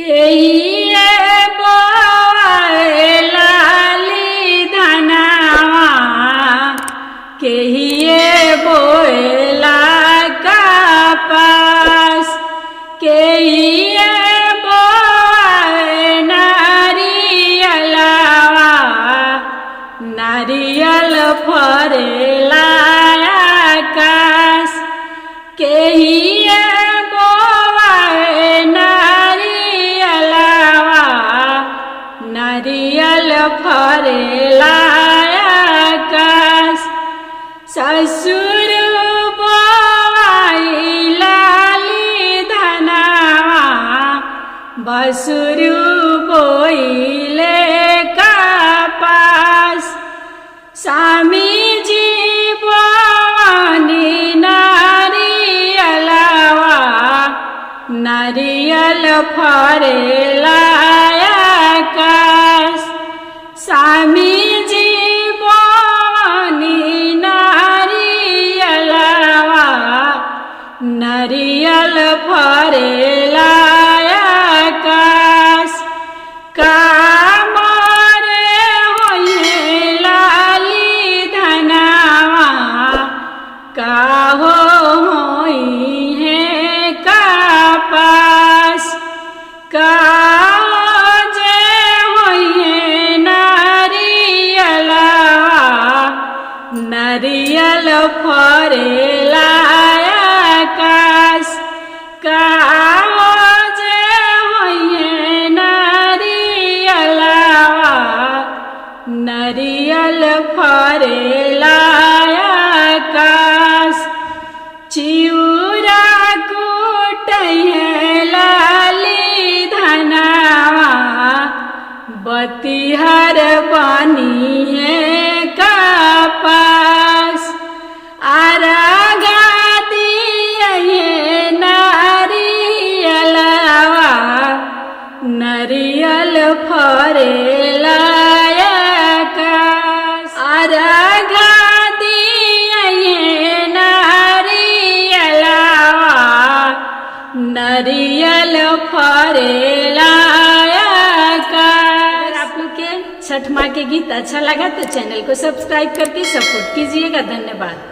केहिए बोए लाली धनवा, केहिए बोएला कपास, केहिए बोए नारियलवा, नारियल फरेला आकाश, केहिए नारियल फरेला आकाश। ससुर बोआई लाली धनवा, बसुर बोइले कपास, स्वामी जी बोआनी नारियलवा, नारियल फरेला आकाश। स्वामी जी बोआनी नारियलवा, नारियल फरेला आकाश। कामरे होइहे लाली धनवा, काहो होइहे कपास, नारियल फरेला आकाश। काहो जे होइहे नारियलवा, नारियल फरेला आकाश। चिउरा कुटैहे लाली धनवा, बतिहर बनिहे कपास, आरगा दिए नारियलवा, नारियल फरेला आकाश। आरगा दिए नारियलवा, नारियल फरेला आकाश। आप लोग के छठ माँ के गीत अच्छा लगा तो चैनल को सब्सक्राइब करके सपोर्ट कीजिएगा। धन्यवाद।